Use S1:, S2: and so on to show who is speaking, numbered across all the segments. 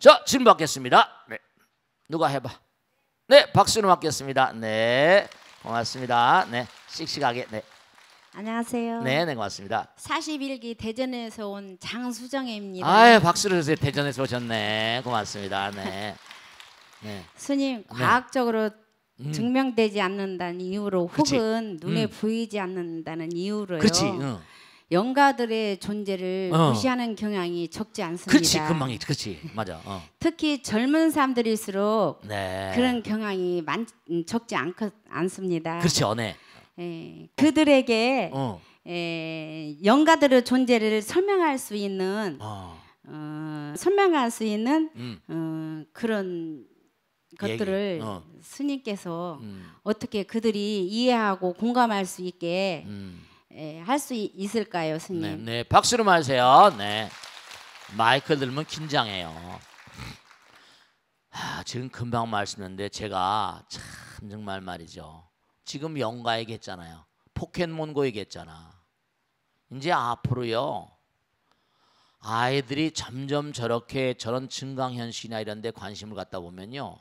S1: 자, 질문 받겠습니다. 네. 누가 해봐. 네, 박수로 받겠습니다. 네, 고맙습니다. 네, 씩씩하게. 네.
S2: 안녕하세요.
S1: 네, 고맙습니다.
S2: 41기 대전에서 온 장수정입니다.
S1: 아유, 박수를 주세요. 대전에서 오셨네. 고맙습니다. 네. 네.
S2: 스님, 과학적으로 증명되지 않는다는 이유로
S1: 그치.
S2: 혹은 눈에 보이지 않는다는 이유로요.
S1: 그렇지.
S2: 영가들의 존재를 무시하는 경향이 적지 않습니다.
S1: 그렇지, 금방이, 그렇지, 맞아.
S2: 특히 젊은 사람들일수록
S1: 네.
S2: 그런 경향이 적지 않습니다.
S1: 그렇죠, 네.
S2: 그들에게 영가들의 존재를 설명할 수 있는 그런 것들을 스님께서 어떻게 그들이 이해하고 공감할 수 있게 할 수 있을까요, 스님?
S1: 네, 네, 박수로 마세요. 네, 마이크 들면 긴장해요. 지금 금방 말씀했는데 제가 참 정말 말이죠. 지금 영가 얘기했잖아요. 포켓몬고 얘기했잖아. 이제 앞으로요, 아이들이 점점 저런 증강현실이나 이런 데 관심을 갖다 보면요,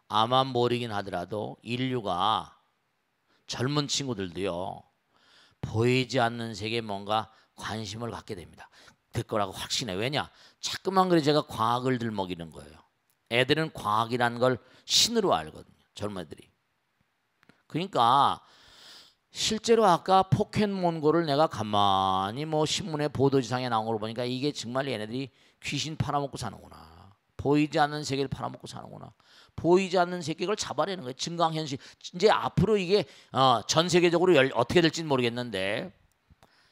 S1: 아마 모르긴 하더라도 인류가 젊은 친구들도요, 보이지 않는 세계에 뭔가 관심을 갖게 됩니다. 될 거라고 확신해. 왜냐? 자꾸만 그래 제가 과학을 들먹이는 거예요. 애들은 과학이라는 걸 신으로 알거든요. 젊은 애들이. 그러니까 실제로 아까 포켓몬고를 내가 가만히 뭐 신문에 보도지상에 나온 걸 보니까 이게 정말 얘네들이 귀신 팔아먹고 사는구나. 보이지 않는 세계를 팔아먹고 사는구나. 보이지 않는 세계를 잡아내는 거예요. 증강현실. 이제 앞으로 이게 전 세계적으로 어떻게 될지는 모르겠는데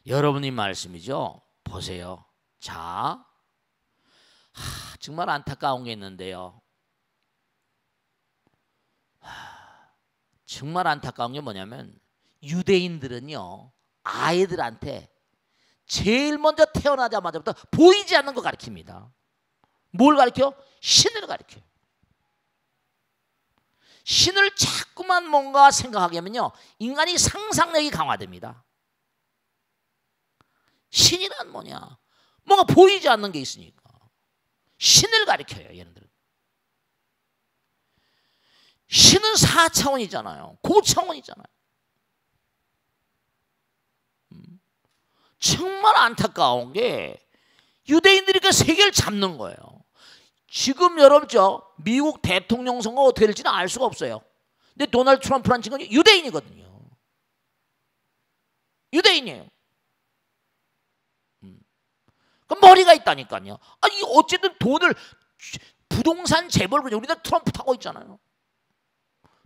S1: 여러분이 말씀이죠. 보세요. 자, 정말 안타까운 게 있는데요. 정말 안타까운 게 뭐냐면 유대인들은요, 아이들한테 제일 먼저 태어나자마자부터 보이지 않는 거 가르칩니다. 뭘 가르쳐? 신을 가르쳐요. 신을 자꾸만 뭔가 생각하게 하면요, 인간이 상상력이 강화됩니다. 신이란 뭐냐? 뭔가 보이지 않는 게 있으니까 신을 가르쳐요. 얘네들은. 신은 4차원이잖아요. 고차원이잖아요. 정말 안타까운 게 유대인들이 그 세계를 잡는 거예요. 지금 여러분죠, 미국 대통령 선거 어떻게 될지는 알 수가 없어요. 근데 도널드 트럼프라는 친구는 유대인이거든요. 유대인이에요. 그 머리가 있다니까요. 아니 어쨌든 돈을 부동산 재벌, 그냥 우리나라 트럼프 타고 있잖아요.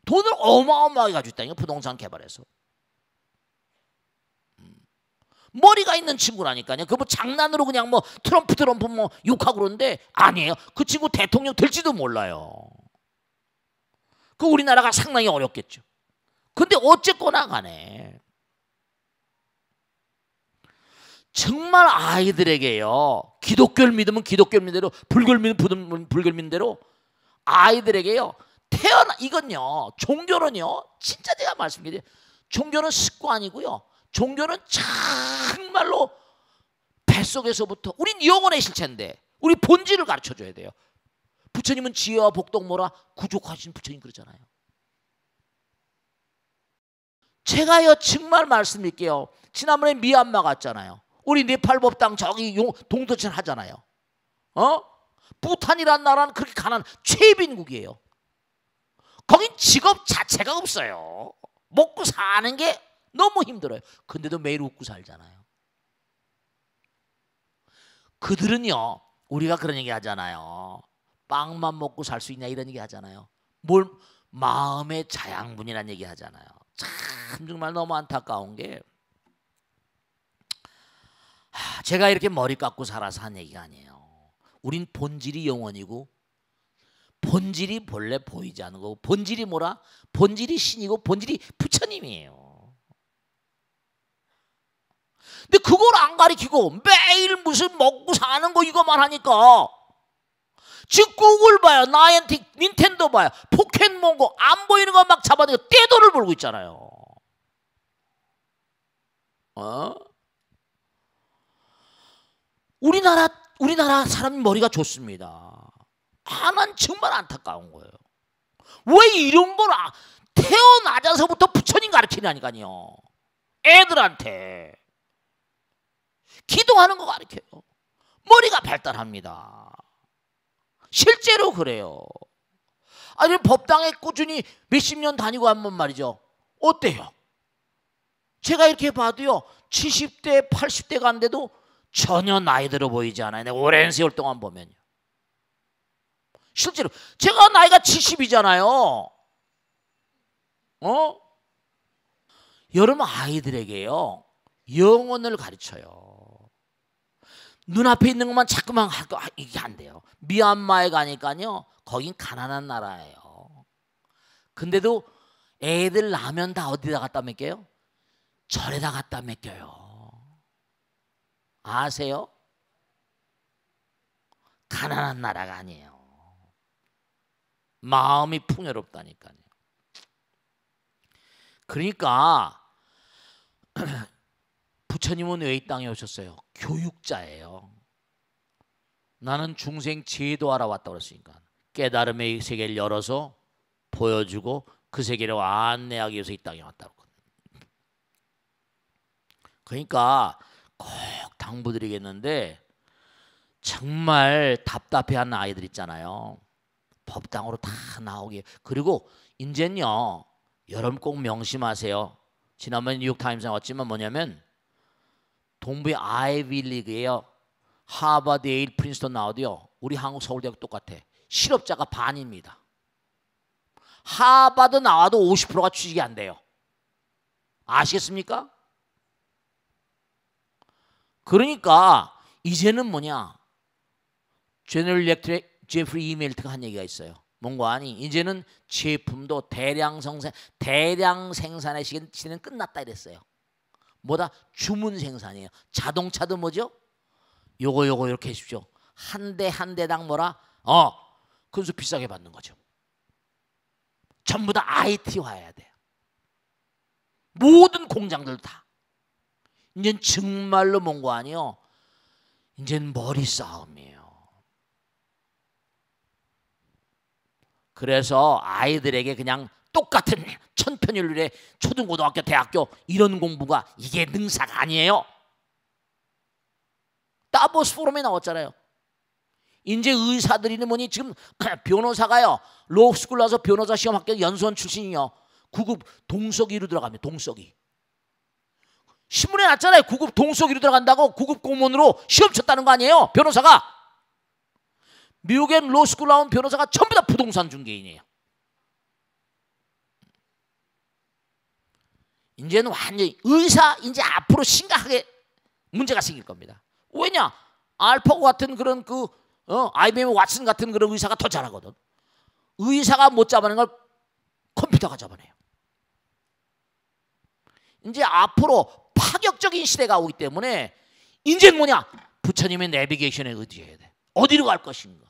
S1: 돈을 어마어마하게 가지고 있다니까, 부동산 개발해서. 머리가 있는 친구라니까요. 그 뭐 장난으로 그냥 뭐 트럼프 뭐 욕하고 그러는데 아니에요. 그 친구 대통령 될지도 몰라요. 그 우리나라가 상당히 어렵겠죠. 근데 어쨌거나 간에 정말 아이들에게요, 기독교를 믿으면 기독교를 믿는 대로, 불교를 믿으면 불교를 믿는 대로 아이들에게요, 이건요, 종교는요, 진짜 제가 말씀드려요, 종교는 습관이고요, 종교는 정말로 뱃속에서부터, 우린 영혼의 실체인데 우리 본질을 가르쳐줘야 돼요. 부처님은 지혜와 복덕모라 구족하신 부처님 그러잖아요. 제가요 정말 말씀드릴게요. 지난번에 미얀마 갔잖아요. 우리 네팔 법당 저기 동두천 하잖아요. 부탄이란 나라는 그렇게 가난한 최빈국이에요. 거긴 직업 자체가 없어요. 먹고 사는 게 너무 힘들어요. 근데도 매일 웃고 살잖아요. 그들은요, 우리가 그런 얘기 하잖아요. 빵만 먹고 살 수 있냐 이런 얘기 하잖아요. 마음의 자양분이라는 얘기 하잖아요. 참 정말 너무 안타까운 게, 제가 이렇게 머리 깎고 살아서 한 얘기가 아니에요. 우린 본질이 영원이고 본질이 본래 보이지 않는 거고, 본질이 뭐라? 본질이 신이고 본질이 부처님이에요. 근데 그걸 안 가리키고 매일 무슨 먹고 사는 거 이거만 하니까, 지금 구글 봐요, 나이엔틱, 닌텐도 봐요, 포켓몬고 안 보이는 거 막 잡아내고 떼돈을 벌고 있잖아요. 우리나라 사람 머리가 좋습니다. 난 정말 안타까운 거예요. 왜 이런 걸 태어나자서부터 부처님 가르치냐니까요. 애들한테 기도하는 거 가르쳐요. 머리가 발달합니다. 실제로 그래요. 아니 법당에 꾸준히 몇십 년 다니고 하면 말이죠. 어때요? 제가 이렇게 봐도요. 70대 80대 간데도 전혀 나이 들어 보이지 않아요. 내가 오랜 세월 동안 보면요. 실제로 제가 나이가 70이잖아요. 여러분 아이들에게요. 영혼을 가르쳐요. 눈앞에 있는 것만 자꾸만 하고 이게 안 돼요. 미얀마에 가니까요. 거긴 가난한 나라예요. 근데도 애들 라면 다 어디다 갖다 맡겨요? 절에다 갖다 맡겨요. 아세요? 가난한 나라가 아니에요. 마음이 풍요롭다니까요. 그러니까 부처님은 왜 이 땅에 오셨어요? 교육자예요. 나는 중생 제도하러 왔다고 그랬으니까 깨달음의 세계를 열어서 보여주고 그 세계를 안내하기 위해서 이 땅에 왔다고. 그러니까 꼭 당부드리겠는데 정말 답답해하는 아이들 있잖아요. 법당으로 다 나오게. 그리고 이제는요. 여러분 꼭 명심하세요. 지난번에 뉴욕타임스에 왔지만 뭐냐면 동부의 아이비리그예요. 하버드, 예일, 프린스턴 나와도요. 우리 한국 서울대학 똑같아. 실업자가 반입니다. 하버드 나와도 50%가 취직이 안 돼요. 아시겠습니까? 그러니까 이제는 뭐냐. 제너럴 일렉트릭 제프리 이멜트가 한 얘기가 있어요. 뭔가 아니 이제는 제품도 대량 생산의 시대는 끝났다 이랬어요. 뭐다? 주문 생산이에요. 자동차도 뭐죠? 요거 이렇게 해주십시오. 한 대 한 대당 뭐라? 근수 비싸게 받는 거죠. 전부 다 IT화해야 돼요. 모든 공장들 다. 이젠 정말로 뭔가 아니요. 이젠 머리 싸움이에요. 그래서 아이들에게 그냥 똑같은 천편일률의 초등고등학교, 대학교 이런 공부가 이게 능사가 아니에요. 다보스 포럼에 나왔잖아요. 이제 의사들이니 뭐니 지금 변호사가요. 로스쿨 나서 변호사 시험 합격 연수원 출신이요. 9급 동석이로 들어갑니다. 동석이. 신문에 났잖아요. 9급 동석이로 들어간다고 9급 공무원으로 시험 쳤다는 거 아니에요. 변호사가. 미국엔 로스쿨 나온 변호사가 전부 다 부동산 중개인이에요. 이제는 완전히 의사 이제 앞으로 심각하게 문제가 생길 겁니다. 왜냐? 알파고 같은 그런 IBM 왓슨 같은 그런 의사가 더 잘하거든. 의사가 못 잡아내는 걸 컴퓨터가 잡아내요. 이제 앞으로 파격적인 시대가 오기 때문에 이제는 뭐냐? 부처님의 내비게이션에 의지해야 돼. 어디로 갈 것인가?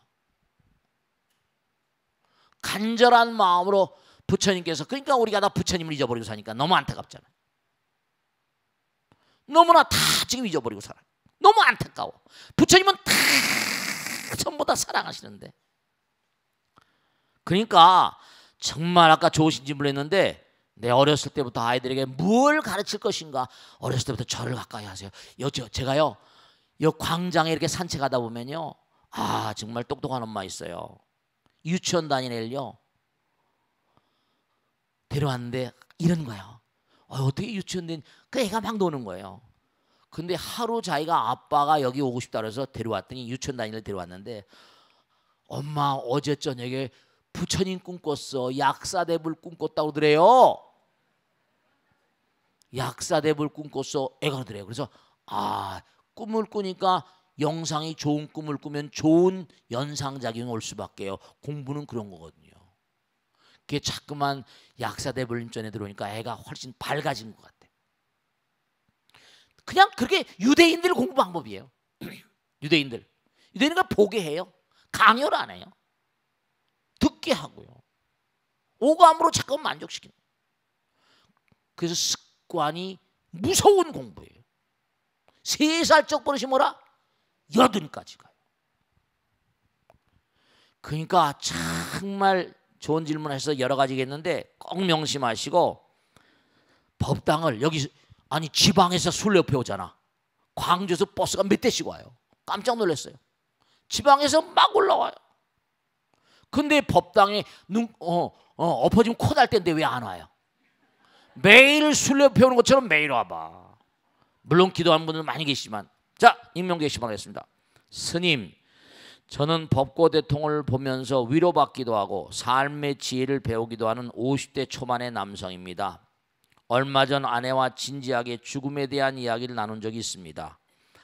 S1: 간절한 마음으로 부처님께서 그러니까 우리가 다 부처님을 잊어버리고 사니까 너무 안타깝잖아요. 너무나 다 지금 잊어버리고 살아. 너무 안타까워. 부처님은 다 전부 다 사랑하시는데. 그러니까 정말 아까 좋으신 질문을 했는데 내 어렸을 때부터 아이들에게 뭘 가르칠 것인가. 어렸을 때부터 절을 가까이 하세요. 제가요 이 광장에 이렇게 산책하다 보면요 정말 똑똑한 엄마 있어요. 유치원 다니는 애를요 데려왔는데 이런 거예요. 어떻게 유치원 된 그 애가 막 노는 거예요. 근데 하루 자기가 아빠가 여기 오고 싶다 그래서 데려왔더니 유치원 다니는 애를 데려왔는데 엄마 어제 저녁에 부처님 꿈꿨어. 약사대불 꿈꿨다고 그래요. 약사대불 꿈꿨어. 애가 그러더래요. 그래서 꿈을 꾸니까 영상이 좋은 꿈을 꾸면 좋은 연상작용이 올 수밖에요. 공부는 그런 거거든요. 그게 자꾸만 약사대불 전에 들어오니까 애가 훨씬 밝아진 것 같아. 그냥 그렇게 유대인들 공부 방법이에요. 유대인들은 보게 해요. 강요를 안 해요. 듣게 하고요. 오감으로 자꾸 만족시키는. 그래서 습관이 무서운 공부예요. 3살적 버릇이 뭐라? 80까지 가요. 그러니까 정말 좋은 질문하셔서 여러 가지겠는데 꼭 명심하시고, 법당을 여기 아니 지방에서 술 옆에 오잖아. 광주에서 버스가 몇 대씩 와요. 깜짝 놀랐어요. 지방에서 막 올라와요. 근데 법당에 엎어지면 코 날 텐데 왜 안 와요? 매일 술 옆에 오는 것처럼 매일 와봐. 물론 기도하는 분들 많이 계시지만. 자, 익명 게시판 하겠습니다. 스님, 저는 법고 대통을 보면서 위로받기도 하고 삶의 지혜를 배우기도 하는 50대 초반의 남성입니다. 얼마 전 아내와 진지하게 죽음에 대한 이야기를 나눈 적이 있습니다.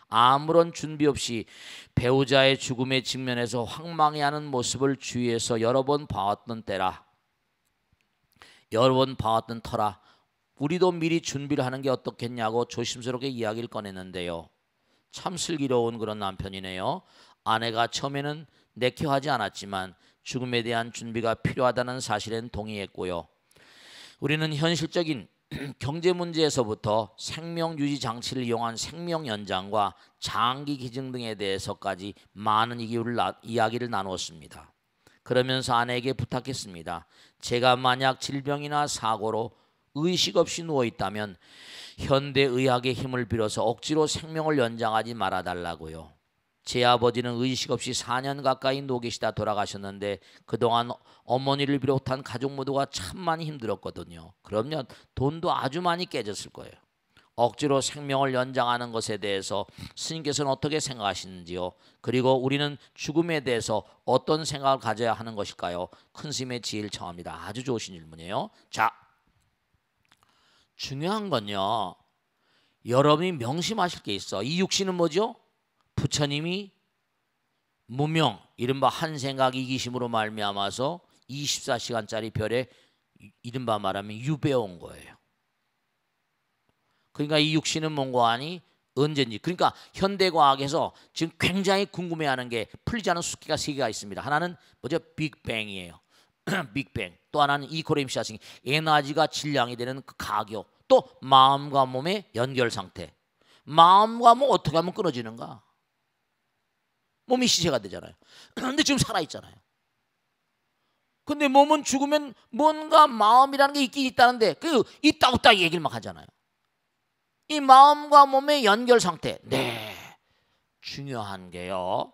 S1: 아무런 준비 없이 배우자의 죽음에 직면해서 황망해하는 모습을 주위에서 여러 번 봐왔던 터라 우리도 미리 준비를 하는 게 어떻겠냐고 조심스럽게 이야기를 꺼냈는데요. 참 슬기로운 그런 남편이네요. 아내가 처음에는 내켜하지 않았지만 죽음에 대한 준비가 필요하다는 사실엔 동의했고요. 우리는 현실적인 경제 문제에서부터 생명 유지 장치를 이용한 생명 연장과 장기 기증 등에 대해서까지 많은 이야기를 나누었습니다. 그러면서 아내에게 부탁했습니다. 제가 만약 질병이나 사고로 의식 없이 누워 있다면 현대의학의 힘을 빌어서 억지로 생명을 연장하지 말아달라고요. 제 아버지는 의식 없이 4년 가까이 누워 계시다 돌아가셨는데 그동안 어머니를 비롯한 가족 모두가 참 많이 힘들었거든요. 그러면 돈도 아주 많이 깨졌을 거예요. 억지로 생명을 연장하는 것에 대해서 스님께서는 어떻게 생각하시는지요? 그리고 우리는 죽음에 대해서 어떤 생각을 가져야 하는 것일까요? 큰 스님의 지혜를 청합니다. 아주 좋으신 질문이에요. 자, 중요한 건요, 여러분이 명심하실 게 있어. 이 육신은 뭐죠? 부처님이 무명, 이른바 한생각 이기심으로 말미암아서 24시간짜리 별에 이른바 말하면 유배해 온 거예요. 그러니까 이 육신은 뭔가 아니 언제인지. 그러니까 현대과학에서 지금 굉장히 궁금해하는 게 풀리지 않은 수기가 3개가 있습니다. 하나는 뭐죠? 빅뱅이에요. 빅뱅. 또 하나는 이코레임시아싱, 에너지가 질량이 되는 그 가교. 또 마음과 몸의 연결 상태. 마음과 몸 어떻게 하면 끊어지는가? 몸이 시체가 되잖아요. 근데 지금 살아있잖아요. 근데 몸은 죽으면 뭔가 마음이라는 게 있긴 있다는데 그 있다 없다 얘기를 막 하잖아요. 이 마음과 몸의 연결 상태. 네, 중요한 게요,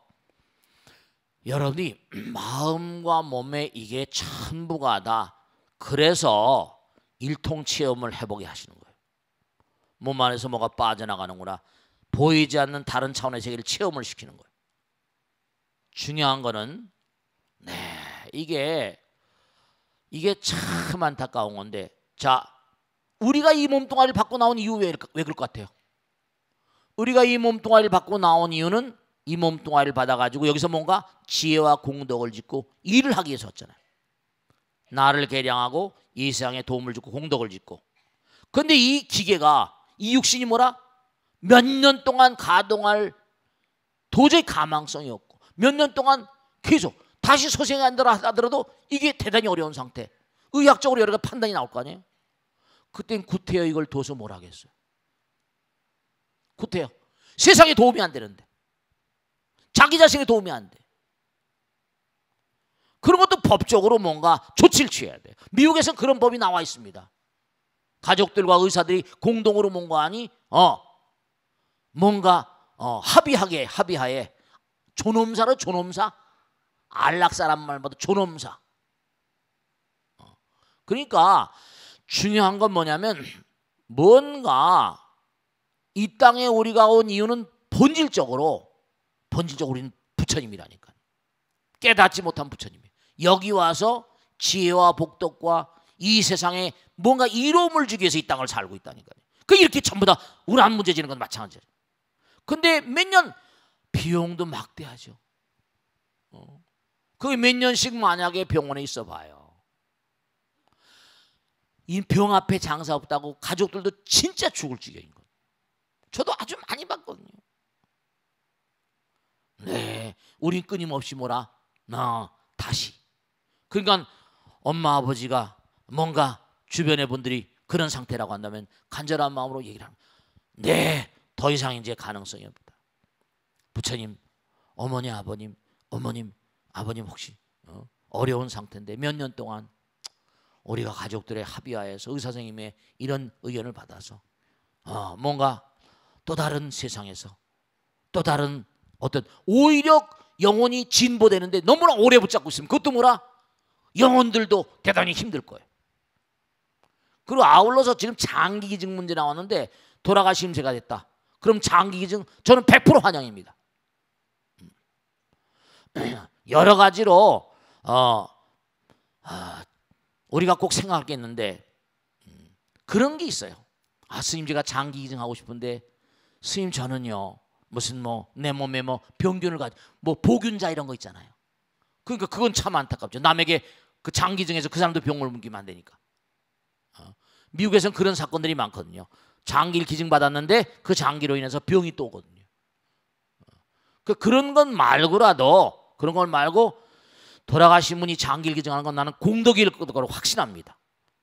S1: 여러분이 마음과 몸의 이게 전부가 다 그래서 일통체험을 해보게 하시는 거예요. 몸 안에서 뭐가 빠져나가는구나, 보이지 않는 다른 차원의 세계를 체험을 시키는 거예요. 중요한 거는 이게 참 안타까운 건데, 자, 우리가 이 몸뚱아리를 받고 나온 이유 왜 그럴 것 같아요? 우리가 이 몸뚱아리를 받고 나온 이유는 이 몸뚱아리를 받아가지고 여기서 뭔가 지혜와 공덕을 짓고 일을 하기 위해서 왔잖아요. 나를 개량하고 이 세상에 도움을 주고 공덕을 짓고. 그런데 이 기계가, 이 육신이 뭐라? 몇 년 동안 가동할 도저히 가망성이 없고 몇 년 동안 계속 다시 소생한다라 하더라도 이게 대단히 어려운 상태. 의학적으로 여러 가지 판단이 나올 거 아니에요. 그땐 구태여 이걸 둬서 뭘 하겠어요? 구태여. 세상에 도움이 안 되는데, 자기 자신에 도움이 안 돼. 그런 것도 법적으로 뭔가 조치를 취해야 돼요. 미국에서는 그런 법이 나와 있습니다. 가족들과 의사들이 공동으로 뭔가 합의하에 존엄사로 존엄사, 안락 사람 말보다 존엄사. 그러니까 중요한 건 뭐냐면, 뭔가 이 땅에 우리가 온 이유는 본질적으로 우리는 부처님이라니까. 깨닫지 못한 부처님이 여기 와서 지혜와 복덕과 이 세상에 뭔가 이로움을 주기 위해서 이 땅을 살고 있다니까요. 그 이렇게 전부 다 우란 문제지는 건 마찬가지예요. 근데 몇 년 비용도 막대하죠. 그게 몇 년씩 만약에 병원에 있어 봐요. 이 병 앞에 장사 없다고 가족들도 진짜 죽을 지경인 거예요. 저도 아주 많이 봤거든요. 네, 우린 끊임없이 다시. 그러니까 엄마 아버지가 뭔가 주변의 분들이 그런 상태라고 한다면 간절한 마음으로 얘기를 합니다. 네, 더 이상 이제 가능성이 없다. 부처님, 어머니, 아버님 혹시 어려운 상태인데 몇 년 동안 우리가 가족들의 합의하에서 의사 선생님의 이런 의견을 받아서 뭔가 또 다른 세상에서 또 다른 어떤 오히려 영혼이 진보되는데 너무나 오래 붙잡고 있으면 그것도 뭐라 영혼들도 대단히 힘들 거예요. 그리고 아울러서 지금 장기기증 문제 나왔는데 돌아가신 제가 됐다. 그럼 장기기증 저는 100% 환영입니다. 여러 가지로 우리가 꼭 생각할 게 있는데 그런 게 있어요. 스님 제가 장기기증 하고 싶은데 스님 저는요 무슨 뭐 내 몸에 뭐 병균을 가지고 뭐 보균자 이런 거 있잖아요. 그러니까 그건 참 안타깝죠. 남에게 그 장기증에서 그 사람도 병을 옮기면 안 되니까. 미국에서는 그런 사건들이 많거든요. 장기를 기증 받았는데 그 장기로 인해서 병이 또 오거든요. 그런 건 말고라도 그런 걸 말고 돌아가신 분이 장기를 기증하는 건 나는 공덕일 거로 확신합니다.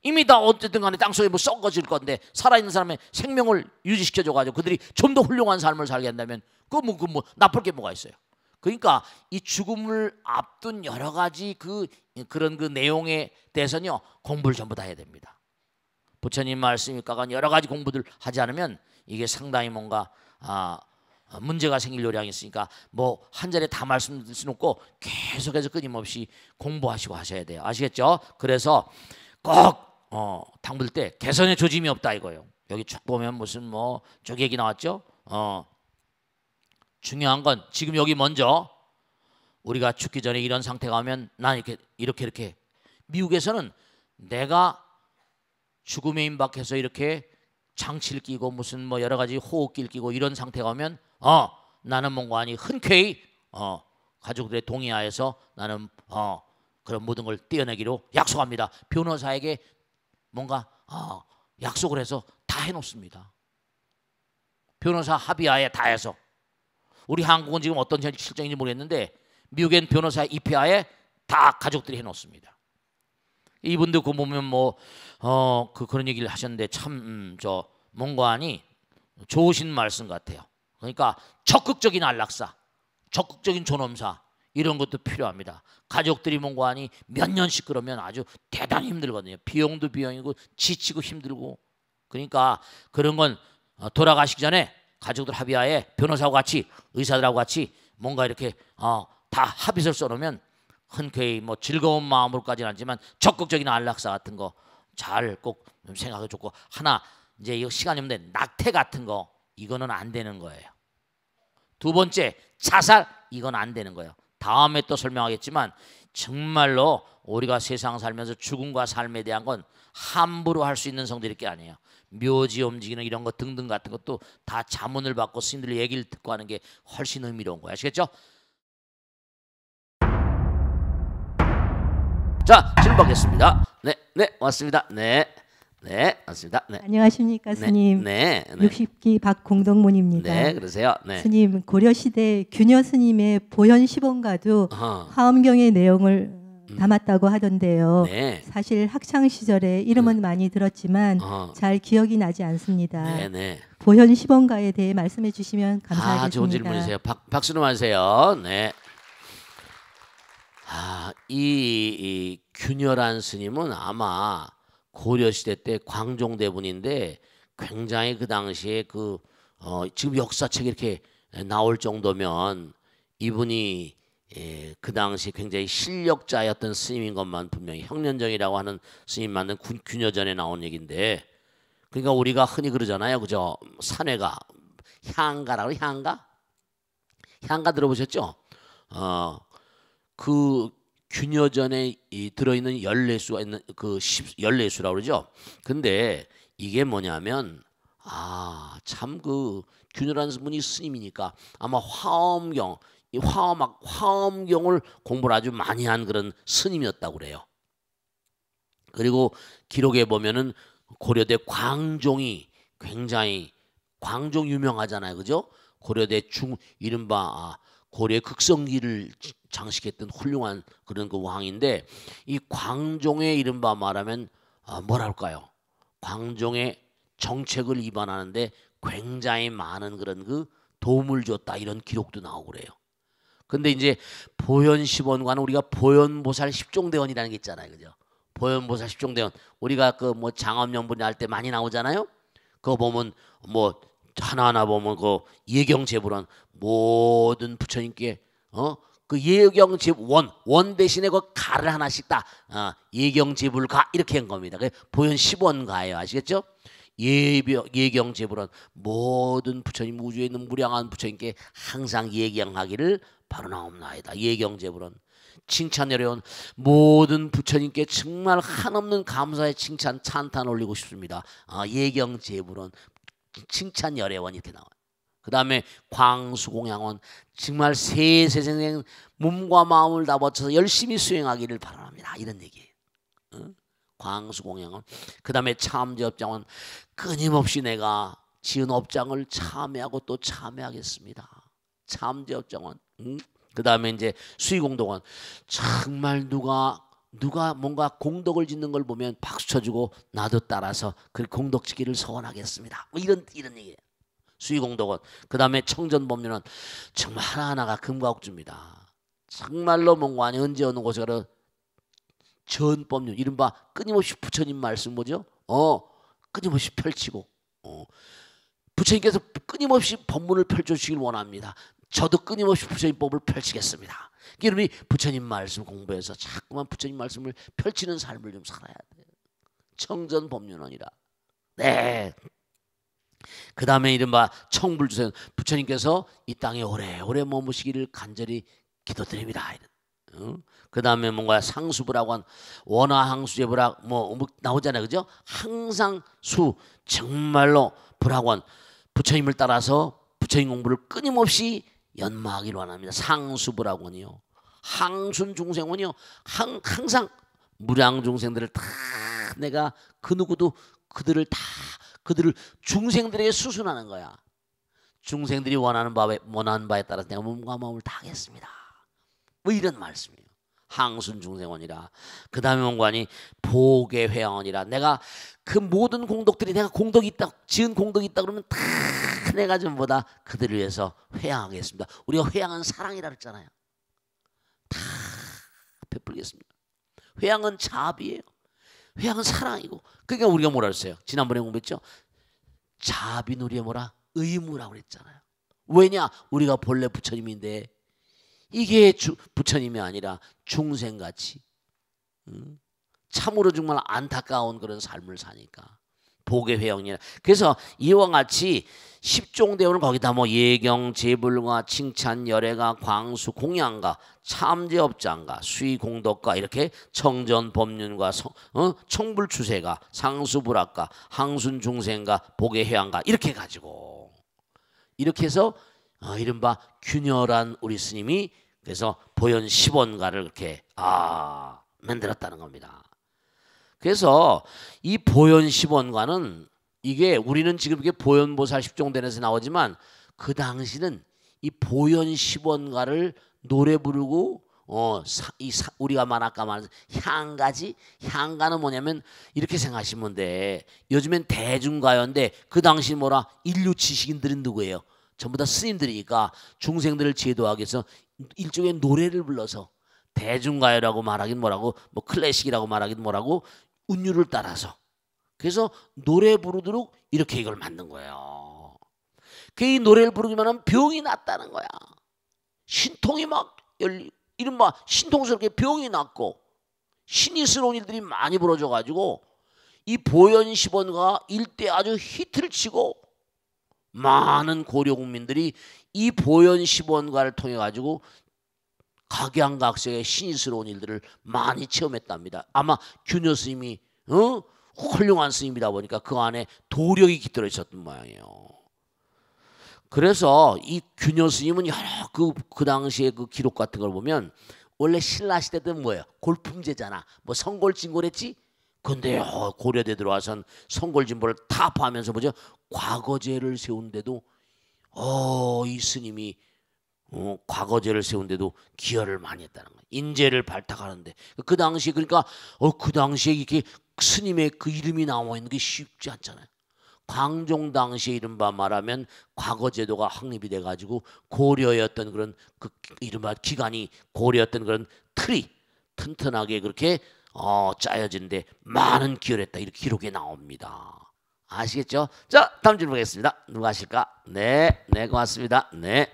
S1: 이미 다 어쨌든 간에 땅속에 뭐 썩어질 건데 살아있는 사람의 생명을 유지시켜줘가지고 그들이 좀 더 훌륭한 삶을 살게 한다면 그거 뭐 나쁠 게 뭐가 있어요. 그러니까 이 죽음을 앞둔 여러 가지 그런 그 내용에 대해서는요 공부를 전부 다 해야 됩니다. 부처님 말씀이 까간 여러 가지 공부들 하지 않으면 이게 상당히 뭔가 문제가 생길 요량이 있으니까 뭐 한 자리에 다 말씀드릴 수는 없고 계속해서 끊임없이 공부하시고 하셔야 돼요. 아시겠죠? 그래서 꼭 당불 때 개선의 조짐이 없다 이거예요. 여기 쭉 보면 무슨 뭐 쭉 얘기 나왔죠? 중요한 건 지금 여기 먼저 우리가 죽기 전에 이런 상태가 오면 난 이렇게 미국에서는 내가 죽음에 임박해서 이렇게 장치를 끼고 무슨 뭐 여러 가지 호흡기를 끼고 이런 상태가 오면 나는 뭔가 흔쾌히 가족들의 동의하에서 나는 그런 모든 걸 떼어내기로 약속합니다. 변호사에게 뭔가 약속을 해서 다 해놓습니다. 변호사 합의하에 다 해서. 우리 한국은 지금 어떤 실정인지 모르겠는데 미국엔 변호사 입회하에 다 가족들이 해놓습니다. 이분도 그 보면 그런 얘기를 하셨는데 참 몽고하니 좋으신 말씀 같아요. 그러니까 적극적인 안락사, 적극적인 존엄사 이런 것도 필요합니다. 가족들이 몽고하니 몇 년씩 그러면 아주 대단히 힘들거든요. 비용도 비용이고 지치고 힘들고. 그러니까 그런 건 돌아가시기 전에 가족들 합의하에 변호사하고 같이 의사들하고 같이 뭔가 이렇게 다 합의서를 써놓으면 흔쾌히 뭐 즐거운 마음으로까지는 않지만 적극적인 안락사 같은 거 잘 꼭 생각해 줬고 하나 이제 이 시간이 없는데 낙태 같은 거 이거는 안 되는 거예요. 두 번째 자살 이건 안 되는 거예요. 다음에 또 설명하겠지만 정말로 우리가 세상 살면서 죽음과 삶에 대한 건 함부로 할 수 있는 성들일 게 아니에요. 묘지 움직이는 이런 거 등등 같은 것도 다 자문을 받고 스님들 얘기를 듣고 하는 게 훨씬 의미로운 거예요. 아시겠죠? 자, 질문 받겠습니다. 네, 왔습니다. 네, 왔습니다. 네.
S3: 안녕하십니까, 스님.
S1: 네.
S3: 60기 박공덕문입니다.
S1: 네, 그러세요. 네.
S3: 스님, 고려시대 규녀 스님의 보현 시본가도 화엄경의 내용을 담았다고 하던데요.
S1: 네.
S3: 사실 학창 시절에 이름은 많이 들었지만 잘 기억이 나지 않습니다.
S1: 네.
S3: 보현 시본가에 대해 말씀해 주시면 감사하겠습니다.
S1: 좋은 질문이세요. 박수 좀 하세요. 네. 이 균열한 스님은 아마 고려시대 때 광종대분인데 굉장히 그 당시에 지금 역사책이 이렇게 나올 정도면 이분이 그 당시 굉장히 실력자였던 스님인 것만 분명히 형련정이라고 하는 스님 만든 균여전에 나온 얘기인데 그러니까 우리가 흔히 그러잖아요. 그죠? 산회가 향가라고 향가 들어보셨죠? 그 균여전에 들어있는 14수가 있는 그 14수라고 그러죠. 근데 이게 뭐냐면 참 그 균여라는 분이 스님이니까 아마 화엄경 이 화엄경을 공부를 아주 많이 한 그런 스님이었다고 그래요. 그리고 기록에 보면은 고려대 광종이 굉장히 광종 유명하잖아요. 그죠? 고려대 이른바 고려의 극성기를 장식했던 훌륭한 그런 그 왕인데 이 광종의 이른바 말하면 뭐랄까요? 광종의 정책을 위반하는데 굉장히 많은 그런 그 도움을 줬다 이런 기록도 나오고 그래요. 근데 이제 보현 10원과는 우리가 보현보살 10종대원이라는 게 있잖아요. 그죠? 보현보살 10종대원. 우리가 그 뭐 장엄연분이 할 때 많이 나오잖아요. 그거 보면 뭐 하나하나 보면 그 예경제불원 모든 부처님께 그 예경제원 대신에 그 가를 하나씩 다 예경제불가 이렇게 한 겁니다. 그 보현 10원가예요. 아시겠죠? 예경제불원 모든 부처님 우주에 있는 무량한 부처님께 항상 예경하기를 바로 나옵나이다. 예경제불원 칭찬여려온 모든 부처님께 정말 한없는 감사의 칭찬 찬탄 올리고 싶습니다. 예경제불원 칭찬여려원 이렇게 나와요. 그 다음에 광수공양원 정말 세세생 몸과 마음을 다 바쳐서 열심히 수행하기를 바랍니다. 이런 얘기예요. 광수공양원. 그 다음에 참제업장원 끊임없이 내가 지은 업장을 참회하고 또 참회하겠습니다. 참제업장원. 그 다음에 이제 수의공덕원. 정말 누가 뭔가 공덕을 짓는 걸 보면 박수 쳐주고 나도 따라서 그 공덕 짓기를 소원하겠습니다. 뭐 이런 얘기예요. 수의공덕원. 그 다음에 청전법륜원. 정말 하나하나가 금과 옥주입니다. 정말로 뭔가 언제 어느 곳에 가서 전법륜 이른바 끊임없이 부처님 말씀 뭐죠? 끊임없이 펼치고 부처님께서 끊임없이 법문을 펼쳐주시길 원합니다. 저도 끊임없이 부처님 법을 펼치겠습니다. 여러분이 부처님 말씀 공부해서 자꾸만 부처님 말씀을 펼치는 삶을 좀 살아야 돼요. 청전법륜원이라. 네. 그 다음에 이른바 청불주세는 부처님께서 이 땅에 오래오래 머무시기를 간절히 기도드립니다. 그 다음에 뭔가 상수부라고 한 원화항수제부라 뭐 나오잖아요. 그죠? 항상 정말로 불학원 부처님을 따라서 부처님 공부를 끊임없이 연마하기를 원합니다. 상수부라고는요. 항순중생원이요. 항상 무량 중생들을 다 내가 그 누구도 그들을 중생들에게 수순하는 거야. 중생들이 원하는 바에 따라서 내가 몸과 마음을 다 하겠습니다. 뭐 이런 말씀이에요. 항순중생원이라. 그 다음에 뭔가니 보계회원이라. 내가 그 모든 공덕들이 내가 공덕이 있다 지은 공덕이 있다 그러면 다 내가 전부 다 그들을 위해서 회양하겠습니다. 우리가 회양은 사랑이라 그랬잖아요. 다 베풀겠습니다. 회양은 자비예요. 회양은 사랑이고. 그러니까 우리가 뭐라 그랬어요? 지난번에 공부했죠. 자비는 우리의 뭐라? 의무라고 그랬잖아요. 왜냐? 우리가 본래 부처님인데 이게 부처님이 아니라 중생같이 참으로 정말 안타까운 그런 삶을 사니까 보계회영이라. 그래서 이와 같이 10종대원을 거기다 뭐 예경, 제불과 칭찬, 열애가, 광수, 공양가, 참제업장가, 수의공덕가 이렇게 청전, 법륜과 청불추세가, 상수불학가, 항순중생가, 보계회양가 이렇게 가지고 이렇게 해서 이른바 균열한 우리 스님이 그래서 보현 10원가를 이렇게 만들었다는 겁니다. 그래서 이 보현 10원가는 이게 우리는 지금 이게 보현보살 10종대에서 나오지만 그 당시는 이 보현 10원가를 노래 부르고 우리가 아까 말한 향가는 뭐냐면 이렇게 생각하시면 돼. 요즘엔 대중가요인데 그 당시 뭐라 인류 지식인들은 누구예요? 전부 다 스님들이니까 중생들을 제도하기 위해서 일종의 노래를 불러서 대중가요라고 말하긴 뭐라고 뭐 클래식이라고 말하긴 뭐라고 운율을 따라서 그래서 노래 부르도록 이렇게 이걸 만든 거예요. 그 이 노래를 부르기만 하면 병이 낫다는 거야. 신통이 막 이른바 신통스럽게 병이 낫고 신이스러운 일들이 많이 벌어져 가지고 이 보현 10원가 일대 아주 히트를 치고 많은 고려 국민들이 이 보현 10원가를 통해 가지고 각양각색의 신이스러운 일들을 많이 체험했답니다. 아마 균여 스님이 훌륭한 스님이다 보니까 그 안에 도력이 깃들어 있었던 모양이에요. 그래서 이 균여 스님은 여러 그 당시에 그 기록 같은 걸 보면 원래 신라 시대 때는 뭐예요? 골품제잖아. 뭐 성골진골했지? 근데 고려대 들어와선 성골진골을 타파하면서 뭐죠? 과거제를 세운데도 이 스님이 과거제를 세운데도 기여를 많이 했다는 거예요. 인재를 발탁하는데 그 당시에 그러니까 그 당시에 이렇게 스님의 그 이름이 나와 있는 게 쉽지 않잖아요. 광종 당시에 이른바 말하면 과거제도가 확립이 돼가지고 고려였던 그런 그 이른바 기간이 고려였던 그런 틀이 튼튼하게 그렇게 짜여지는데 많은 기여를 했다 이렇게 기록에 나옵니다. 아시겠죠? 자, 다음 질문 보겠습니다. 누가 하실까? 네, 고맙습니다. 네.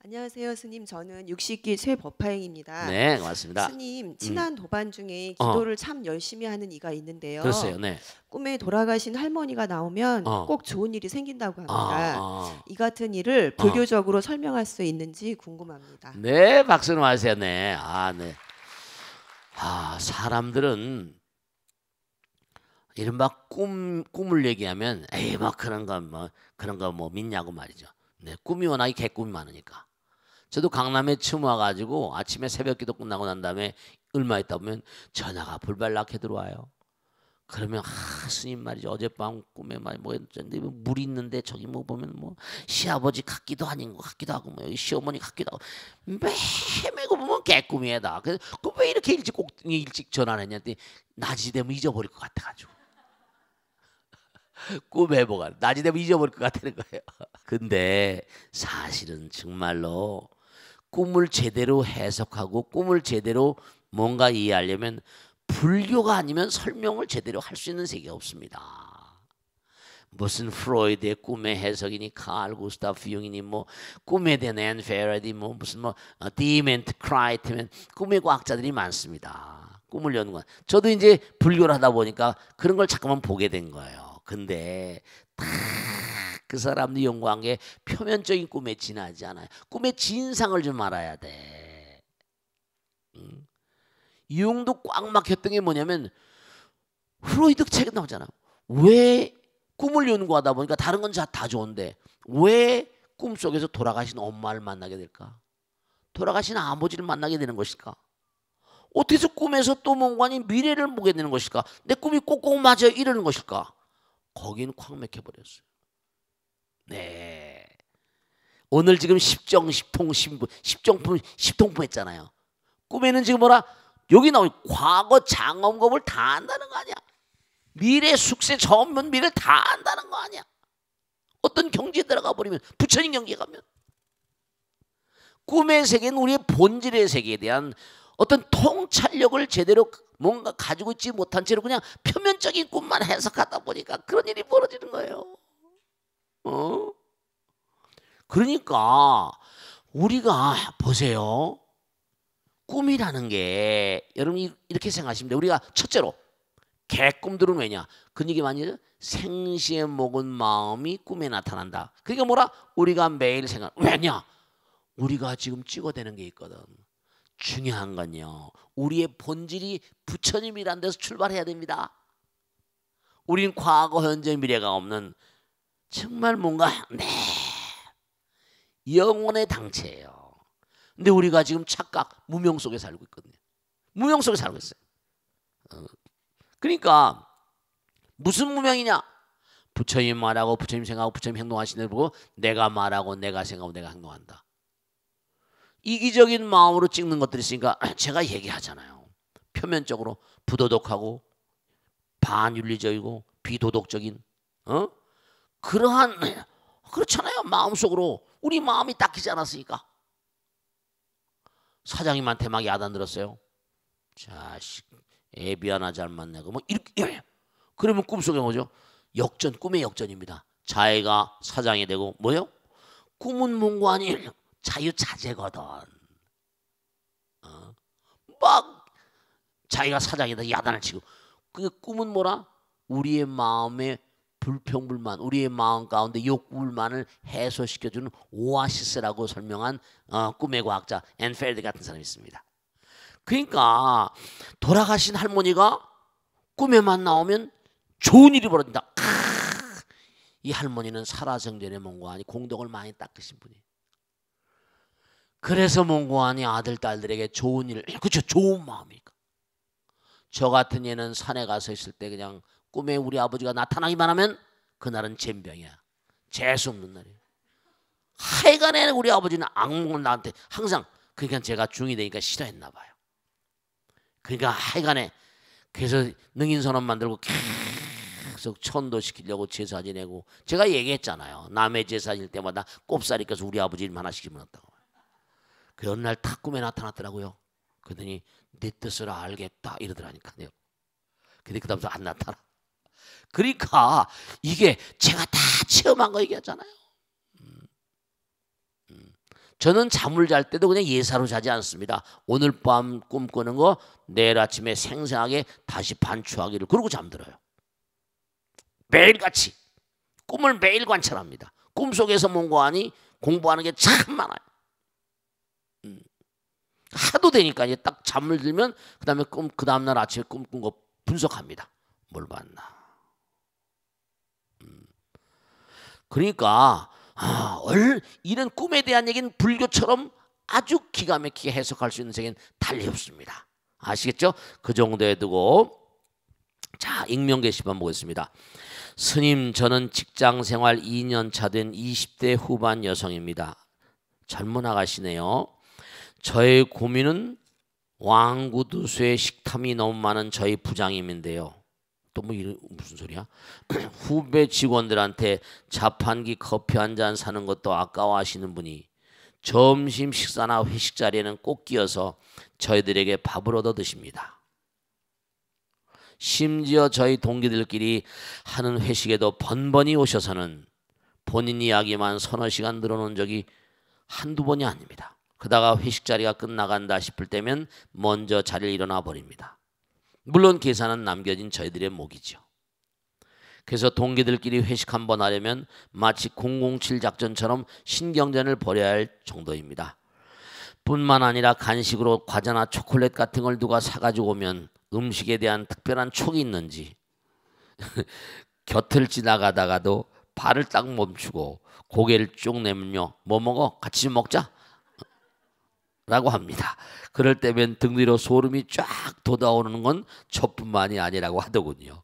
S4: 안녕하세요, 스님. 저는 60기 최법화행입니다.
S1: 네, 고맙습니다.
S4: 스님, 친한 도반 중에 기도를 참 열심히 하는 이가 있는데요.
S1: 글쎄요, 네.
S4: 꿈에 돌아가신 할머니가 나오면 꼭 좋은 일이 생긴다고 합니다. 이 같은 일을 불교적으로 설명할 수 있는지 궁금합니다.
S1: 네, 박수는 하세요. 네, 네. 사람들은 이른바 꿈을 얘기하면 에이 뭐 그런 거 믿냐고 말이죠. 네, 꿈이 워낙에 개꿈이 많으니까. 저도 강남에 처음 와가지고 아침에 새벽기도 끝나고 난 다음에 얼마 있다 보면 전화가 불발나게 들어와요. 그러면 스님 말이죠. 어젯밤 꿈에 물 있는데 저기 뭐 보면 뭐 시아버지 같기도 아닌 것 같기도 하고 뭐 시어머니 같기도 하고 매매고 보면 개꿈이에다. 그래서 왜 이렇게 일찍 전화를 했냐 했더니 낮이 되면 잊어버릴 것 같아가지고. 꿈에 뭐가 낮이 되면 잊어버릴 것 같다는 거예요. 근데 사실은 정말로 꿈을 제대로 해석하고 꿈을 제대로 뭔가 이해하려면 불교가 아니면 설명을 제대로 할 수 있는 세계가 없습니다. 무슨 프로이드의 꿈의 해석이니 칼 구스타프 융이니 뭐 꿈에 대한 앤 페라디 뭐 무슨 디멘트 크라이트면 꿈의 과학자들이 많습니다. 꿈을 연구한. 저도 이제 불교를 하다 보니까 그런 걸 잠깐만 보게 된 거예요. 근데 다 그 사람들이 연구한 게 표면적인 꿈에 지나지 않아요. 꿈의 진상을 좀 알아야 돼. 융도 꽉 막혔던 게 뭐냐면 프로이드 책에 나오잖아. 왜 꿈을 연구하다 보니까 다른 건 다 좋은데 왜 꿈속에서 돌아가신 엄마를 만나게 될까? 돌아가신 아버지를 만나게 되는 것일까? 어떻게 해서 꿈에서 또 뭔가 미래를 보게 되는 것일까? 내 꿈이 꼭꼭 맞아요 이러는 것일까? 거기는 콱 막혀버렸어요. 네. 오늘 지금 십정품 했잖아요. 꿈에는 지금 뭐라? 여기 나오니 과거 장엄검을 다 안다는 거 아니야. 미래 숙세 전문 미래를 다 안다는 거 아니야. 어떤 경지에 들어가 버리면 부처님 경지에 가면 꿈의 세계는 우리의 본질의 세계에 대한 어떤 통찰력을 제대로 뭔가 가지고 있지 못한 채로 그냥 표면적인 꿈만 해석하다 보니까 그런 일이 벌어지는 거예요. 그러니까 우리가 보세요. 꿈이라는 게 여러분 이렇게 생각하시면 돼요. 우리가 첫째로 개꿈들은 왜냐? 그 얘기 많이 해요. 생시에 먹은 마음이 꿈에 나타난다. 그러니까 뭐라? 우리가 매일 생각. 왜냐? 우리가 지금 찍어대는 게 있거든. 중요한 건요. 우리의 본질이 부처님이란 데서 출발해야 됩니다. 우린 과거, 현재, 미래가 없는 정말 뭔가 영혼의 당체예요. 근데 우리가 지금 착각, 무명 속에 살고 있거든요. 무명 속에 살고 있어요. 그러니까 무슨 무명이냐? 부처님 말하고 부처님 생각하고 부처님 행동하시는 걸 보고 내가 말하고 내가 생각하고 내가 행동한다. 이기적인 마음으로 찍는 것들이 있으니까 제가 얘기하잖아요. 표면적으로 부도덕하고 반윤리적이고 비도덕적인 그러한 그렇잖아요. 마음속으로 우리 마음이 닦이지 않았으니까. 사장님한테 막 야단 들었어요. 자식 애비 하나 잘 만나고 뭐 이렇게 그러면 꿈속에 뭐죠? 역전, 꿈의 역전입니다. 자해가 사장이 되고 뭐요? 꿈은 뭔가 아니 자유자재거든. 막 자기가 사장이 돼 야단을 치고 그 꿈은 뭐라? 우리의 마음의 불평불만, 우리의 마음 가운데 욕구불만을 해소시켜주는 오아시스라고 설명한 꿈의 과학자 앤 페라디 같은 사람이 있습니다. 그러니까 돌아가신 할머니가 꿈에만 나오면 좋은 일이 벌어진다. 이 할머니는 살아생전에 몽고하니 공덕을 많이 닦으신 분이에요. 그래서 몽고하니 아들 딸들에게 좋은 일을, 그렇죠, 좋은 마음이니까. 저 같은 얘는 산에 가서 있을 때 그냥 꿈에 우리 아버지가 나타나기만 하면 그날은 젬병이야. 재수 없는 날이에요. 하여간에 우리 아버지는 악몽을 나한테 항상, 그러니까 제가 중이 되니까 싫어했나 봐요. 그러니까 하여간에 그래서 능인선언 만들고 계속 계속 천도시키려고 제사 지내고 제가 얘기했잖아요. 남의 제사 지낼 때마다 꼽사리 껴서 우리 아버지 님 하나씩 집어넣었다고. 그 어느 날 탁 꿈에 나타났더라고요. 그러더니 네 뜻을 알겠다 이러더라니까요. 근데 그 다음부터 안 나타나. 그러니까 이게 제가 다 체험한 거 얘기하잖아요. 저는 잠을 잘 때도 그냥 예사로 자지 않습니다. 오늘 밤 꿈꾸는 거 내일 아침에 생생하게 다시 반추하기를 그러고 잠들어요. 매일같이 꿈을 매일 관찰합니다. 꿈속에서 뭔가 하니 공부하는 게 참 많아요. 하도 되니까 이제 딱 잠을 들면 그다음에 그 다음날 아침에 꿈꾼 거 분석합니다. 뭘 봤나. 그러니까 이런 꿈에 대한 얘기는 불교처럼 아주 기가 막히게 해석할 수 있는 세계는 달리 없습니다. 아시겠죠? 그 정도에 두고 자, 익명 게시판 보겠습니다. 스님, 저는 직장생활 2년 차 된 20대 후반 여성입니다. 젊은 아가씨네요. 저의 고민은 왕구두수에 식탐이 너무 많은 저희 부장님인데요. 또 뭐 이런 무슨 소리야? 후배 직원들한테 자판기 커피 한 잔 사는 것도 아까워하시는 분이 점심 식사나 회식 자리에는 꼭 끼어서 저희들에게 밥을 얻어 드십니다. 심지어 저희 동기들끼리 하는 회식에도 번번이 오셔서는 본인 이야기만 서너 시간 들어놓은 적이 한두 번이 아닙니다. 그러다가 회식 자리가 끝나간다 싶을 때면 먼저 자리를 일어나 버립니다. 물론 계산은 남겨진 저희들의 몫이죠. 그래서 동기들끼리 회식 한번 하려면 마치 007 작전처럼 신경전을 벌여야 할 정도입니다. 뿐만 아니라 간식으로 과자나 초콜릿 같은 걸 누가 사가지고 오면 음식에 대한 특별한 촉이 있는지 곁을 지나가다가도 발을 딱 멈추고 고개를 쭉 내밀며 뭐 먹어? 같이 좀 먹자? 라고 합니다. 그럴 때면 등 뒤로 소름이 쫙 돋아오르는 건 저뿐만이 아니라고 하더군요.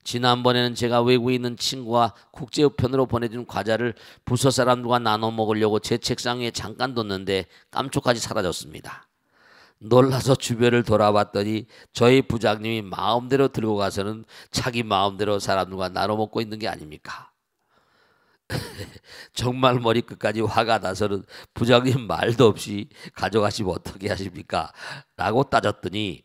S1: 지난번에는 제가 외국에 있는 친구와 국제우편으로 보내준 과자를 부서 사람들과 나눠 먹으려고 제 책상 위에 잠깐 뒀는데 깜짝까지 사라졌습니다. 놀라서 주변을 돌아봤더니 저희 부장님이 마음대로 들고 가서는 자기 마음대로 사람들과 나눠 먹고 있는 게 아닙니까? 정말 머리끝까지 화가 나서는 부장님 말도 없이 가져가시면 어떻게 하십니까? 라고 따졌더니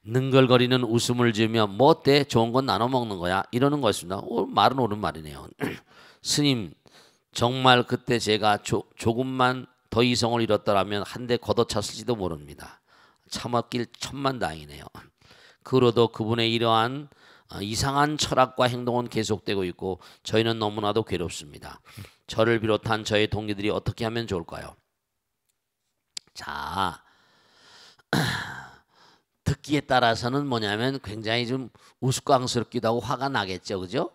S1: 능글거리는 웃음을 지으며 뭐 어때? 좋은 건 나눠 먹는 거야? 이러는 것입니다. 말은 옳은 말이네요. 스님, 정말 그때 제가 조금만 더 이성을 잃었더라면 한 대 걷어찼을지도 모릅니다. 참았길 천만다행이네요. 그로도 그분의 이러한 이상한 철학과 행동은 계속되고 있고 저희는 너무나도 괴롭습니다. 저를 비롯한 저희 동기들이 어떻게 하면 좋을까요? 자, 듣기에 따라서는 뭐냐면 굉장히 좀 우스꽝스럽기도 하고 화가 나겠죠, 그죠?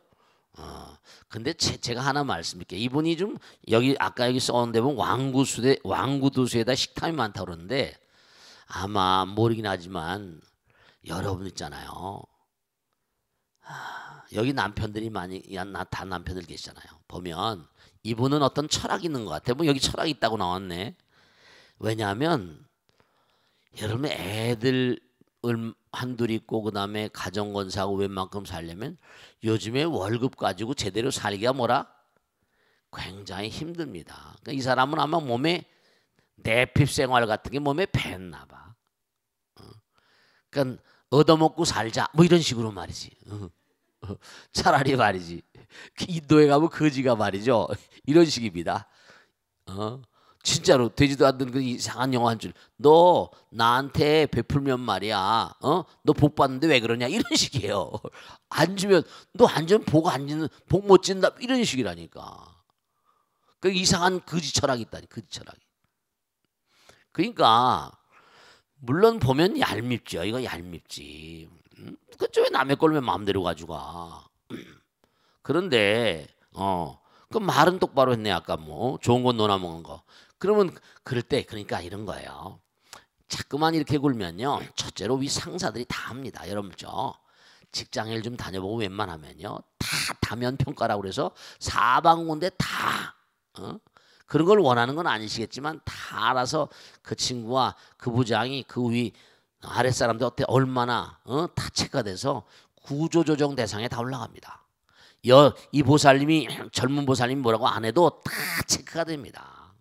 S1: 근데 제가 하나 말씀드릴게요. 이분이 좀 아까 여기 써놓은 데 보면 왕구두수에다 식탐이 많다고 그러는데 아마 모르긴 하지만 여러분 있잖아요. 여기 남편들이 다 남편들 계시잖아요. 보면 이분은 어떤 철학이 있는 것 같아요. 뭐 여기 철학이 있다고 나왔네. 왜냐하면 여러분 애들 한둘 있고 그 다음에 가정건사하고 웬만큼 살려면 요즘에 월급 가지고 제대로 살기가 뭐라? 굉장히 힘듭니다. 그러니까 이 사람은 아마 몸에 내핍 생활 같은 게 몸에 뱄나 봐. 그러니까 얻어먹고 살자 뭐 이런 식으로 말이지. 차라리 말이지 인도에 가면 거지가 말이죠. 이런 식입니다. 진짜로 되지도 않는 그 이상한 영화 한 줄. 너 나한테 베풀면 말이야. 너 복 받는데 왜 그러냐 이런 식이에요. 안 주면 너 안 주면 복 못 준다 이런 식이라니까. 그 이상한 거지 철학이 있다니. 거지 철학이. 그러니까 물론 보면 얄밉죠. 이거 얄밉지. 그쵸? 왜 남의 걸 왜 마음대로 가져가. 그런데 그 말은 똑바로 했네. 아까 뭐 좋은 건 너나 먹는 거. 그러면 그럴 때 그러니까 이런 거예요. 자꾸만 이렇게 굴면요. 첫째로 위 상사들이 다 합니다. 여러분죠. 직장일 좀 다녀보고 웬만하면요. 다 다면 평가라고 그래서 사방군데 다 그런 걸 원하는 건 아니시겠지만 다 알아서 그 친구와 그 부장이 그 위 아랫사람들 어때 얼마나 다 체크가 돼서 구조조정 대상에 다 올라갑니다. 이 보살님이 젊은 보살님이 뭐라고 안 해도 다 체크가 됩니다.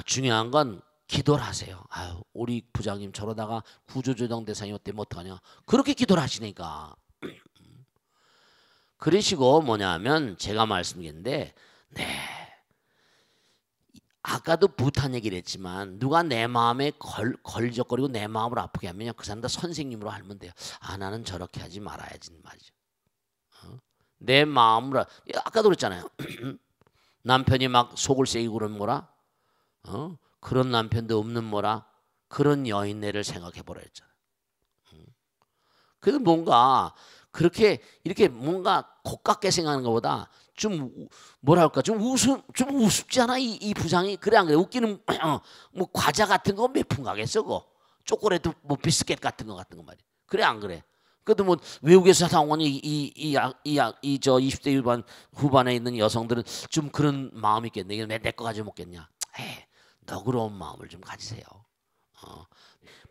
S1: 중요한 건 기도를 하세요. 아유, 우리 부장님 저러다가 구조조정 대상이 어때면 어떡하냐. 그렇게 기도를 하시니까. 그러시고 뭐냐면 제가 말씀드렸는데 아까도 부탄 얘기를 했지만 누가 내 마음에 걸적거리고 내 마음을 아프게 하면 그 사람 다 선생님으로 알면 돼요. 나는 저렇게 하지 말아야지 말이죠. 내 마음을 아까도 그랬잖아요. 남편이 막 속을 새기고 그러면 뭐라? 그런 남편도 없는 뭐라? 그런 여인네를 생각해 보라 했잖아요. 그래서 뭔가 그렇게 이렇게 뭔가 고깝게 생각하는 것보다 좀 뭐랄까 좀 우습지 않아 이 부장이. 그래 안 그래? 웃기는 뭐 과자 같은 거 몇 푼 가겠어 그거. 초콜릿 뭐 비스켓 같은 거 말이야. 그래 안 그래? 그래도 뭐 외국에서 사온 이저 20대 후반에 있는 여성들은 좀 그런 마음이 있겠네. 이거 내 거 가지고 먹겠냐? 너그러운 마음을 좀 가지세요.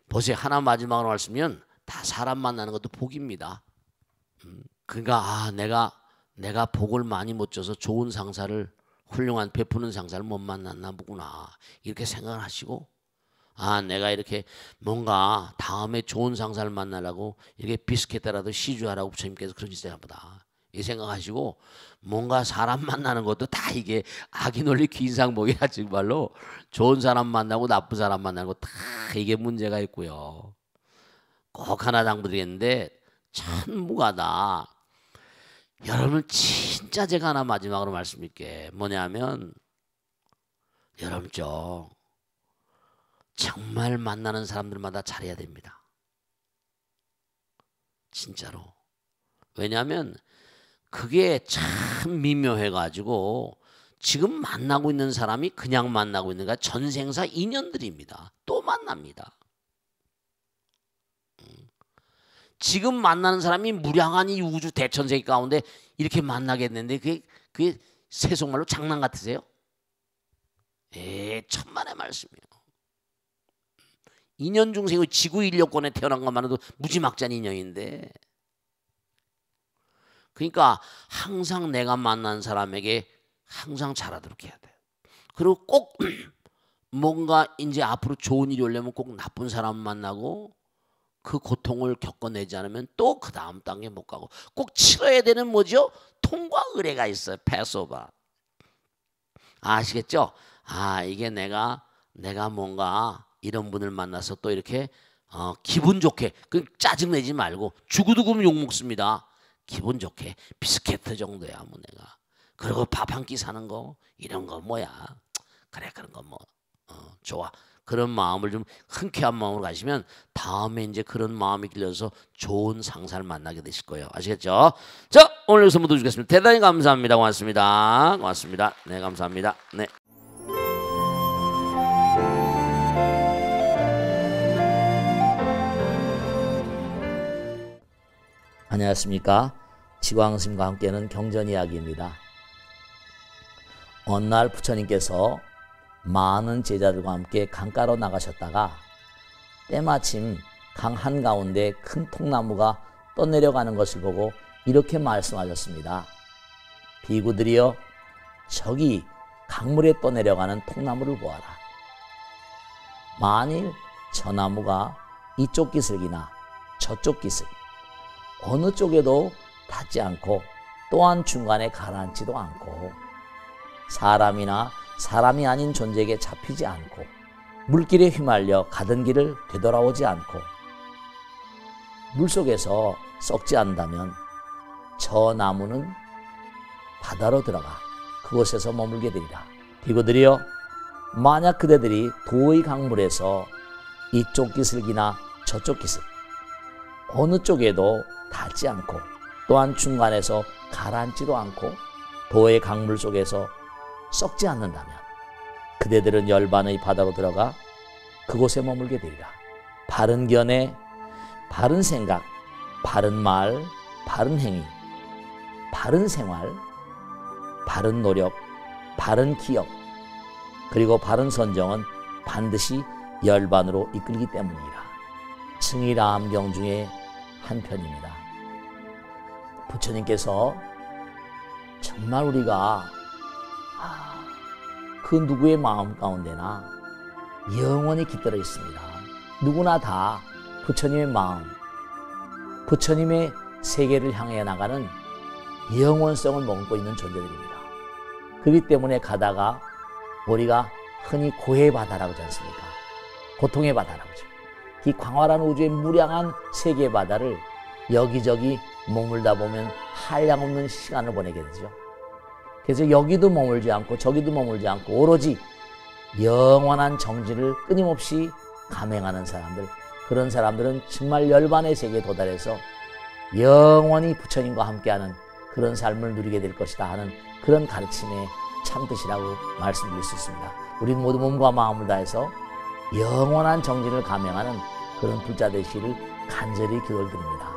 S1: 보세요. 하나 마지막으로 말씀이면 다 사람 만나는 것도 복입니다. 그러니까 내가 복을 많이 못 줘서 좋은 상사를 훌륭한 베푸는 상사를 못 만났나 보구나 이렇게 생각을 하시고 내가 이렇게 뭔가 다음에 좋은 상사를 만나려고 이렇게 비스켓이라도 시주하라고 부처님께서 그러시나 보다 이 생각하시고 뭔가 사람 만나는 것도 다 이게 악이 논리 귀인상복이라 정말로 좋은 사람 만나고 나쁜 사람 만나는 거 다 이게 문제가 있고요. 꼭 하나 당부드리겠는데 천무가다. 여러분 진짜 제가 하나 마지막으로 말씀드릴게. 뭐냐면 여러분 정말 만나는 사람들마다 잘해야 됩니다. 진짜로. 왜냐하면 그게 참 미묘해가지고 지금 만나고 있는 사람이 그냥 만나고 있는 게 전생사 인연들입니다. 또 만납니다. 지금 만나는 사람이 무량한 이 우주 대천세계 가운데 이렇게 만나겠는데 그게 세속말로 장난 같으세요? 천만의 말씀이에요. 인연 중생의 지구 인력권에 태어난 것만으로도 무지막지한 인연인데 그러니까 항상 내가 만난 사람에게 항상 잘하도록 해야 돼요. 그리고 꼭 뭔가 이제 앞으로 좋은 일이 오려면 꼭 나쁜 사람 만나고 그 고통을 겪어내지 않으면 또 그 다음 단계 못 가고 꼭 치러야 되는 뭐죠? 통과 의례가 있어요. 패스오버. 아시겠죠? 이게 내가 뭔가 이런 분을 만나서 또 이렇게 기분 좋게 그 짜증내지 말고 죽어도 욕먹습니다. 기분 좋게 비스켓 정도야 뭐 내가. 그리고 밥 한 끼 사는 거 이런 거 뭐야. 그래 그런 거 뭐 좋아. 그런 마음을 좀 흔쾌한 마음으로 가시면 다음에 이제 그런 마음이 길러서 좋은 상사를 만나게 되실 거예요. 아시겠죠? 자, 오늘 여기서 모두 주겠습니다. 대단히 감사합니다. 고맙습니다. 고맙습니다. 네, 감사합니다. 네. 안녕하십니까? 지광스님과 함께하는 경전 이야기입니다. 어느 날 부처님께서 많은 제자들과 함께 강가로 나가셨다가 때마침 강 한가운데 큰 통나무가 떠내려가는 것을 보고 이렇게 말씀하셨습니다. 비구들이여, 저기 강물에 떠내려가는 통나무를 보아라. 만일 저 나무가 이쪽 기슭이나 저쪽 기슭 어느 쪽에도 닿지 않고 또한 중간에 가라앉지도 않고 사람이나 사람이 아닌 존재에게 잡히지 않고 물길에 휘말려 가던 길을 되돌아오지 않고 물속에서 썩지 않는다면 저 나무는 바다로 들어가 그곳에서 머물게 되리라. 비구들이여, 만약 그대들이 도의 강물에서 이쪽 기슭이나 저쪽 기슭 어느 쪽에도 닿지 않고 또한 중간에서 가라앉지도 않고 도의 강물 속에서 썩지 않는다면 그대들은 열반의 바다로 들어가 그곳에 머물게 되리라. 바른 견해, 바른 생각, 바른 말, 바른 행위, 바른 생활, 바른 노력, 바른 기억, 그리고 바른 선정은 반드시 열반으로 이끌기 때문이라. 증일암경 중에 한편입니다. 부처님께서 정말 우리가 그 누구의 마음 가운데나 영원히 깃들어 있습니다. 누구나 다 부처님의 마음, 부처님의 세계를 향해 나가는 영원성을 머금고 있는 존재들입니다. 그렇기 때문에 가다가 우리가 흔히 고해의 바다라고 하지 않습니까? 고통의 바다라고 하죠. 이 광활한 우주의 무량한 세계의 바다를 여기저기 머물다 보면 한량없는 시간을 보내게 되죠. 그래서 여기도 머물지 않고 저기도 머물지 않고 오로지 영원한 정지를 끊임없이 감행하는 사람들, 그런 사람들은 정말 열반의 세계에 도달해서 영원히 부처님과 함께하는 그런 삶을 누리게 될 것이다 하는 그런 가르침의 참뜻이라고 말씀드릴 수 있습니다. 우리는 모두 몸과 마음을 다해서 영원한 정진을 감행하는 그런 불자 되시기를 간절히 기도를 드립니다.